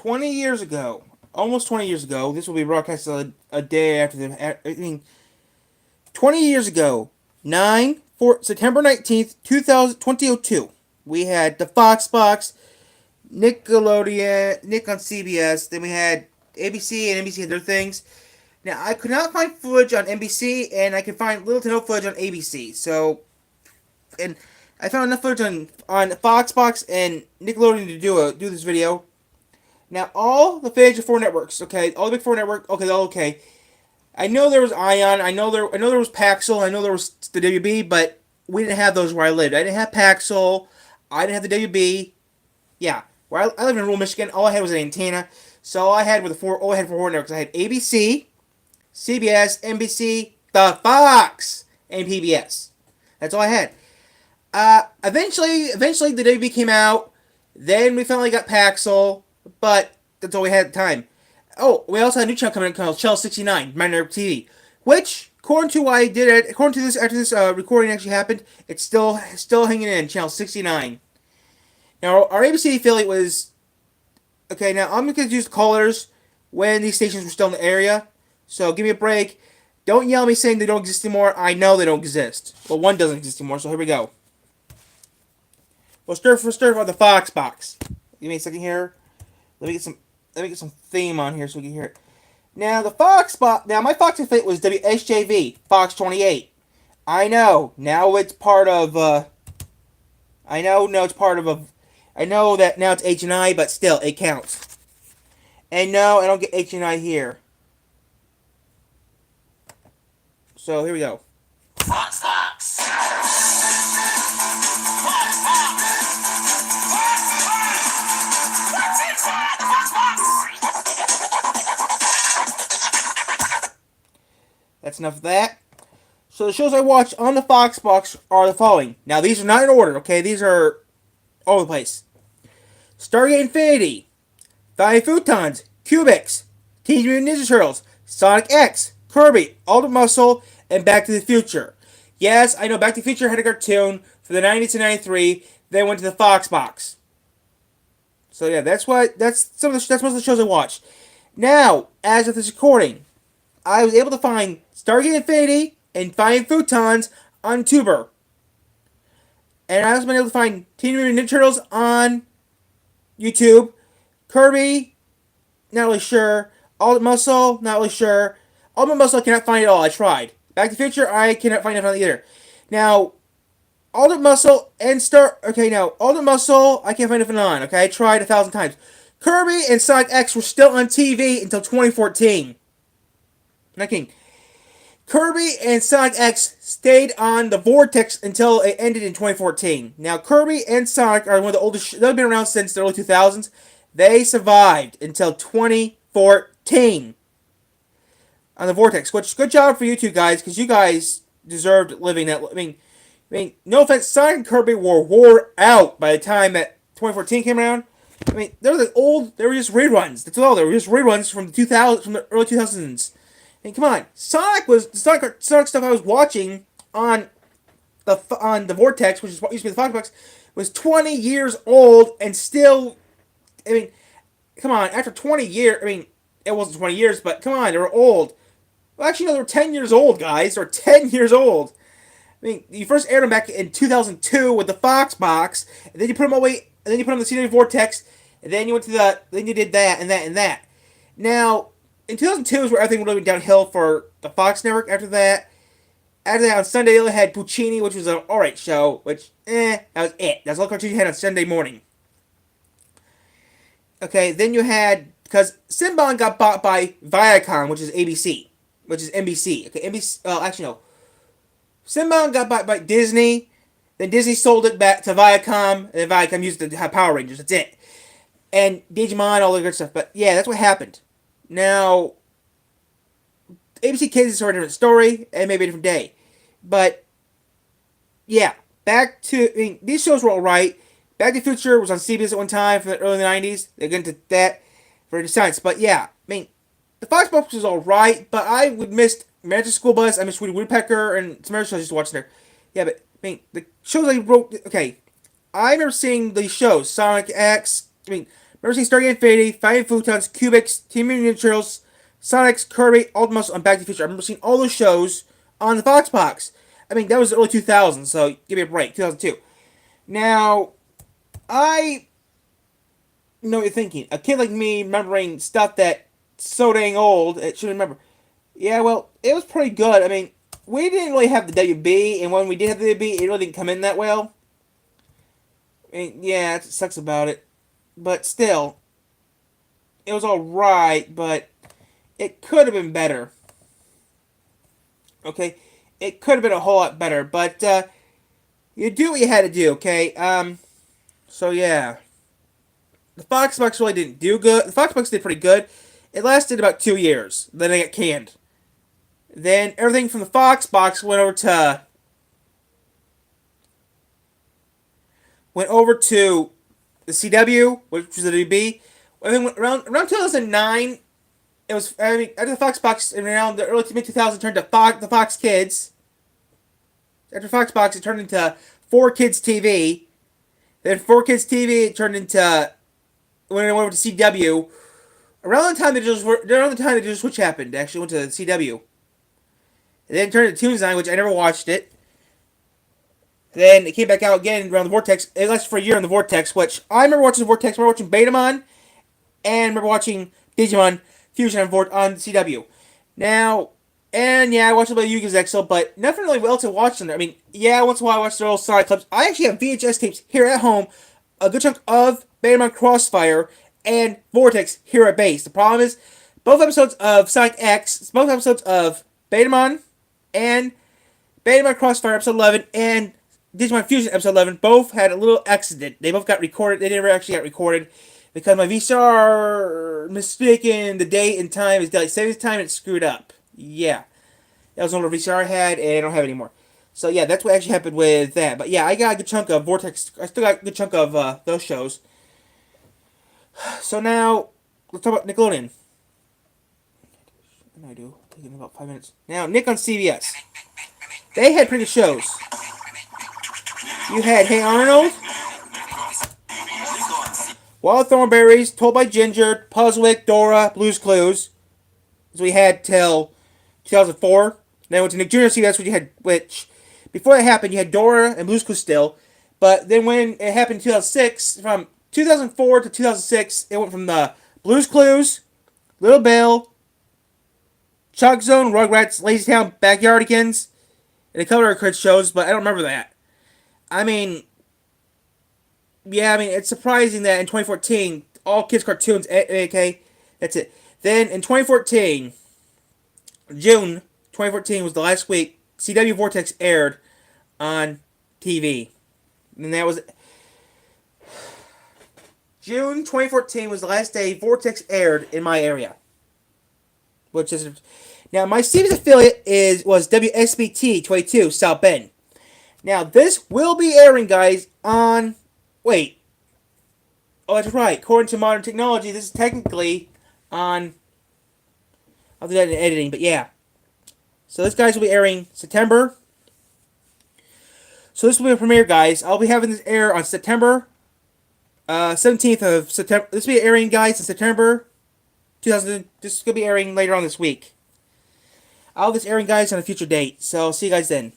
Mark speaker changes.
Speaker 1: 20 years ago, almost 20 years ago, this will be broadcast a day after the. 20 years ago, September 19th, 2002, we had the Fox Box, Nickelodeon, Nick on CBS, then we had ABC, and NBC had their things. Now, I could not find footage on NBC, and I could find little to no footage on ABC, and I found enough footage on Fox Box and Nickelodeon to do this video. Now, all the major four networks, okay, all the big four networks, okay, they're all okay. I know there was Ion, I know there was Paxel, I know there was the WB, but we didn't have those where I lived. I didn't have Paxel, I didn't have the WB. Yeah, where I live in rural Michigan, all I had was an antenna. So all I had were all I had for four networks. I had ABC, CBS, NBC, the Fox, and PBS. That's all I had. Eventually the WB came out. Then we finally got Paxel, but that's all we had at the time. Oh, we also had a new channel coming out called Channel 69, My Network TV, which, according to why I did it, according to this, after this recording actually happened, it's still hanging in, Channel 69. Now, our ABC affiliate was, okay, now I'm going to use callers when these stations were still in the area, so give me a break. Don't yell at me saying they don't exist anymore. I know they don't exist. Well, one doesn't exist anymore, so here we go. We'll start on the Fox Box. Give me a second here. Let me get some theme on here so we can hear it. Now my Fox affiliate was WSJV, Fox 28. I know, now it's part of I know that now it's H&I, but still it counts. And no, I don't get H&I here. So here we go. Fox Fox. That's enough of that. So the shows I watch on the Fox Box are the following. Now these are not in order, okay? These are all over the place. Stargate Infinity, Five Futons, Cubics, Teenage Mutant Ninja Turtles, Sonic X, Kirby, Ultimate Muscle, and Back to the Future. Yes, I know Back to the Future had a cartoon from the 90s to 93, then went to the Fox Box. So yeah, that's most of the shows I watched. Now, as of this recording, I was able to find Stargate Infinity and Five Futons on Tuber. And I also been able to find Teenage Mutant Ninja Turtles on YouTube. Kirby, not really sure. Ultimate Muscle, not really sure. Ultimate Muscle, I cannot find it all. I tried. Back to the Future, I cannot find it either. Now, Ultimate Muscle and Ultimate Muscle, I can't find it on. Okay, I tried 1,000 times. Kirby and Sonic X were still on TV until 2014. Not kidding. Kirby and Sonic X stayed on the Vortex until it ended in 2014. Now, Kirby and Sonic are one of the oldest. They've been around since the early 2000s. They survived until 2014 on the Vortex. Which, good job for you two guys, because you guys deserved living that. I mean, no offense, Sonic and Kirby were wore out by the time that 2014 came around. I mean, they were like old. They were just reruns. That's all. They were just reruns from the early 2000s. And come on, Sonic stuff I was watching on the Vortex, which is what used to be the Fox Box, was 20 years old and still. I mean, come on, after 20 years, I mean, it wasn't 20 years, but come on, they were old. Well, actually, no, they were 10 years old, guys. They were 10 years old. I mean, you first aired them back in 2002 with the Fox Box, and then you put them away, and then you put them in the CW Vortex, and then you then you did that and that and that. Now, in 2002 is where everything really went downhill for the Fox network. After that, on Sunday, they had Puccini, which was an alright show, which, that was it. That's all the cartoons you had on Sunday morning. Okay, then you had, because Sinbad got bought by Viacom, which is ABC, which is NBC. Okay, NBC, actually no. Sinbad got bought by Disney, then Disney sold it back to Viacom, and then Viacom used it to have Power Rangers, that's it. And Digimon, all the good stuff, but yeah, that's what happened. Now, ABC Kids is sort of a different story, and maybe a different day. But, yeah, these shows were alright. Back to the Future was on CBS at one time for the early 90s. They're getting to that for the science. But, yeah, I mean, the Fox Box was alright, but I would miss Magic School Bus, I miss Woody Woodpecker, and some other shows I used to watch there. Yeah, but, I mean, the shows I wrote, okay, I remember seeing these shows, Sonic X, Remember seeing Stargate Infinity, Finding Futons, Cubics, Team Mutant Ninja Turtles, Sonic's, Kirby, Ultimus, and Back to the Future. I remember seeing all those shows on the Fox Box. I mean, that was the early 2000s, so give me a break. 2002. Now, I know what you're thinking. A kid like me remembering stuff that so dang old, it should remember. Yeah, well, it was pretty good. I mean, we didn't really have the WB, and when we did have the WB, it really didn't come in that well. I mean, yeah, it sucks about it. But still, it was alright, but it could have been better. Okay? It could have been a whole lot better, but you do what you had to do, okay? So yeah. The Fox Box really didn't do good. The Fox Box did pretty good. It lasted about 2 years. Then it got canned. Then everything from the Fox Box went over to the CW, which was the WB. I mean, around 2009, it was. I mean, after the Fox Box, around the early to mid 2000s, turned to the Fox Kids. After Fox Box, it turned into 4 Kids TV. Then 4 Kids TV, it turned into when it went over to CW. Around the time they just switch happened, it actually went to the CW. And then it turned to Toonzine, which I never watched it. Then it came back out again around the Vortex. It lasted for a year on the Vortex, which I remember watching the Vortex. I remember watching Betamon, and I remember watching Digimon Fusion on CW. Now, and yeah, I watched a little bit of Yu-Gi-Oh! Exo, but nothing really else to watch on there. I mean, yeah, once in a while I watch their old Sonic clips. I actually have VHS tapes here at home, a good chunk of Betamon Crossfire and Vortex here at base. The problem is, both episodes of Sonic X, both episodes of Betamon and Betamon Crossfire episode 11 and Digimon Fusion episode 11 both had a little accident. They both got recorded. They never actually got recorded because my VCR mistaken the date and time is daylight savings time and it screwed up. Yeah. That was an older VCR I had and I don't have it anymore. So yeah, that's what actually happened with that. But yeah, I got a good chunk of Vortex. I still got a good chunk of those shows. So now, let's talk about Nickelodeon. What do I do? Taking about 5 minutes. Now, Nick on CBS. They had pretty good shows. You had Hey Arnold, Wild Thornberries, Told by Ginger, Puzzwick, Dora, Blue's Clues. So we had till 2004. Then went to Nick Jr. CBS, which before that happened, you had Dora and Blue's Clues still. But then when it happened in 2006, from 2004 to 2006, it went from the Blue's Clues, Little Bill, Chalk Zone, Rugrats, Lazy Town, Backyardigans, and a couple of other shows, but I don't remember that. I mean, yeah, I mean, it's surprising that in 2014, all kids' cartoons, okay, that's it. Then in 2014, June 2014 was the last week CW Vortex aired on TV. And that was June 2014 was the last day Vortex aired in my area. Which is now my CBS affiliate was WSBT 22 South Bend. Now this will be airing, guys, on wait. Oh, that's right. According to modern technology, this is technically on. I'll do that in editing, but yeah. So this, guys, will be airing September. So this will be a premiere, guys. I'll be having this air on September 17th of September. This will be airing, guys, in September 2000. This is going to be airing later on this week. I'll have this airing, guys, on a future date. So see you guys then.